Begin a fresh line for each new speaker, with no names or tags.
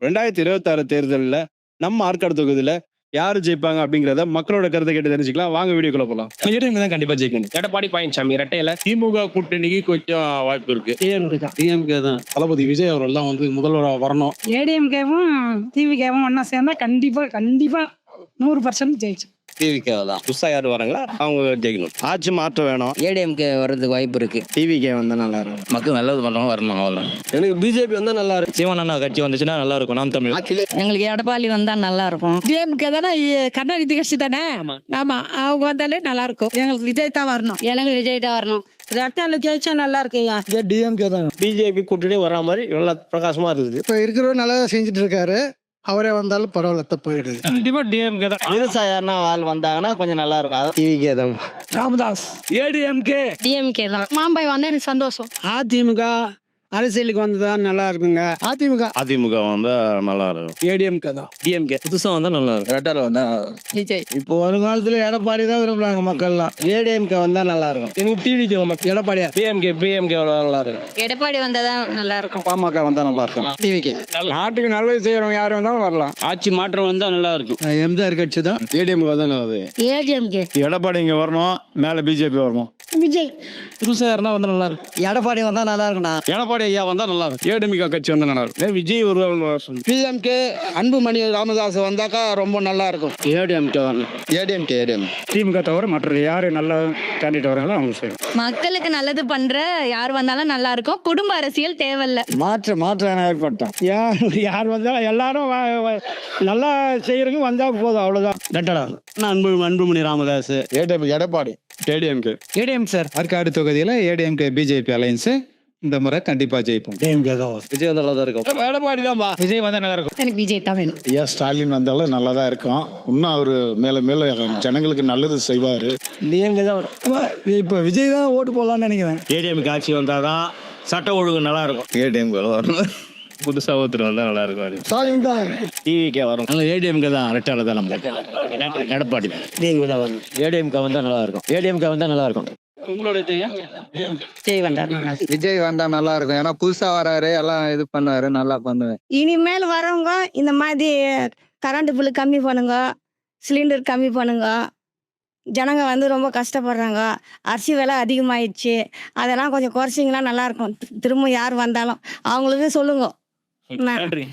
2026 தேர்தல்ல நம்ம ஆற்காடு தொகுதியில யாரு ஜெயிப்பாங்க அப்படிங்கிறத மக்களோட கருத்தை கேட்டு தெரிஞ்சுக்கலாம். வாங்க வீடியோக்குள்ள போலாம்.
ஏடிஎம்கே தான் கண்டிப்பா ஜெயிக்கணும்.
எடப்பாடி பழனிசாமி இரட்டையில
திமுக கூட்டணிக்கு கொஞ்சம் வாய்ப்பு இருக்கு.
டிஎம்கே தான். தளபதி விஜய் அவர்கள் தான் வந்து முதல்வராக வரணும்.
ஏடிஎம்கேவும் டிவிகேவும் ஒன்னா சேர்ந்தா கண்டிப்பா 100% ஜெயிச்சு.
டிவிகே தான்.
புதுசா யாரு வராங்களா அவங்க ஜெயிக்கணும்.
ஆட்சி மாற்றம் வேணும்.
ஏடிஎம்கே வர்றதுக்கு வாய்ப்பு இருக்கு.
டிவிகே வந்தா நல்லா இருக்கும்.
மக்கள் நல்லது பண்றவங்க வரணும் அவ்வளவுதான்.
எனக்கு பிஜேபி வந்தா நல்லா இருக்கும்.
சீமான் அண்ணா கட்சி வந்துச்சுன்னா நல்லா இருக்கும். நாம் தமிழ்
எங்களுக்கு எடப்பாடி வந்தா நல்லா இருக்கும்.
டிஎம்கே தானே கருணாநிதி கட்சி தானே. ஆமா அவங்க வந்தாலே நல்லா இருக்கும். எங்களுக்கு விஜய் தான் வரணும்.
எனக்கு விஜய் தான் வரணும்.
ரெட்டால ஜெயிச்சா நல்லா இருக்குங்க.
டிஎம்கே தான்.
பிஜேபி கூட்டணி வரா மாதிரி நல்லா பிரகாசமா இருக்குது.
இப்போ இருக்கிறவர் நல்லா செஞ்சுட்டு இருக்காரு. அவரே வந்தாலும் பரவாயில்ல, போயிடுது.
கண்டிப்பா டிஎம்கே தான்.
விவசாயம் ஆள் வந்தாங்கன்னா கொஞ்சம் நல்லா இருக்கும்.
டிவிகே தான்.
ராமதாஸ். ஏடிஎம்கே.
டிஎம்கே தான். மாம்பாய் வந்தா எனக்கு சந்தோஷம்.
அதிமுக அரசியலுக்கு வந்ததா நல்லா இருக்குங்க.
அதிமுக வந்தா நல்லா இருக்கும்.
ஏடிஎம்கே தான்.
டிஎம்கே புதுசா வந்தா நல்லா இருக்கும்.
ரெட்டர் வந்தா விஜய்.
இப்போ வருங்காலத்துல எடப்பாடி தான் விரும்புறாங்க மக்கள்லாம். ஏடிஎம்கே வந்தா நல்லா இருக்கும்.
எனக்கு டிடிகே
எடப்பாடியா?
பிஎம்கே நல்லா இருக்கும்.
எடப்பாடி வந்தாதான் நல்லா இருக்கும்.
பாமக வந்தா நல்லா இருக்கும்.
டிவிகே.
நாட்டுக்கு நல்லது செய்யறவங்க யாரும் வந்தாலும் வரலாம்.
ஆட்சி மாற்றம் வந்தா நல்லா இருக்கும்.
எம்ஜிஆர் கட்சி தான்.
ஏடிஎம்கே தான் நல்லது.
ஏடிஎம்கே.
எடப்பாடி இங்க வரணும், மேல பிஜேபி வரணும்.
விஜய்.
புதுசா யாருன்னா வந்தா நல்லா இருக்கும்.
எடப்பாடி வந்தா நல்லா இருக்கும்ண்ணா.
எடப்பாடி ஐயா வந்தா நல்லா இருக்கும். ஏடிஎம்கே கட்சி வந்தா நல்லா இருக்கும்.
விஜய் ஒரு
பிஎம்கே அன்புமணி ராமதாஸ் வந்தாக்கா ரொம்ப நல்லா இருக்கும்.
ஏடிஎம்கே வரணும். ஏடிஎம்கே
திமுக தவிர மற்ற யாரு நல்ல கேண்டிடேட் வராங்களோ அவங்க செய்யும்.
மக்களுக்கு நல்லது பண்ற யார் வந்தாலும் நல்லா இருக்கும். குடும்ப அரசியல் தேவையில்ல.
மாற்றம் ஏற்பட்டோம். யார் வந்தாலும் எல்லாரும் நல்லா செய்யறவங்க வந்தா போதும், அவ்வளவுதான்.
Anbumani Ramadoss. Edappadi. ADMK.
ATM sir.
Arcot தொகுதியில் ஏடிஎம்கே பிஜேபி அலையன்ஸ் இந்த முறை கண்டிப்பா ஜெயிப்போம்.
விஜய் நல்லா தான் இருக்கும்.
எடப்பாடி தான். விஜய் வந்தா நல்லா இருக்கும்.
எனக்கு விஜய் தான் வேணும்.
ஐயா ஸ்டாலின் வந்தாலும் நல்லா தான் இருக்கும். இன்னும் அவரு மேல மேல ஜனங்களுக்கு நல்லது செய்வாரு.
டிஎம்கே தான். இப்போ விஜய் தான் ஓட்டு போடலாம்னு நினைக்கிறேன்.
ஏடிஎம்கே ஆட்சி வந்தாதான் சட்ட ஒழுங்கு நல்லா இருக்கும்.
ஏடிஎம்கே வரணும்.
புதுசா ஒருத்தர் வந்தா நல்லா இருக்கும்.
ஸ்டாலின் தான்.
டிவிகே வரும்.
ஏடிஎம்கே தான். ரெட்டால தான் நம்ம எடப்பாடி.
டிஎம்கே தான் வரணும்.
ஏடிஎம்கே வந்தா நல்லா இருக்கும். ஏடிஎம்கே வந்தா நல்லா இருக்கும்.
உங்களோட
விஜய் வந்தா
விஜய் வந்தா நல்லா இருக்கும். ஏன்னா புதுசா வராரு, எல்லாம் இது பண்ணுவாரு, நல்லா பண்ணுவேன்.
இனிமேல் வரவங்க இந்த மாதிரி கரண்ட் பில்லு கம்மி பண்ணுங்க, சிலிண்டர் கம்மி பண்ணுங்க. ஜனங்க வந்து ரொம்ப கஷ்டப்படுறாங்க. அரிசி விலை அதிகமாயிடுச்சு. அதெல்லாம் கொஞ்சம் குறைச்சிங்கன்னா நல்லா இருக்கும். திரும்ப யார் வந்தாலும் அவங்களுக்கு சொல்லுங்க.
நன்றி.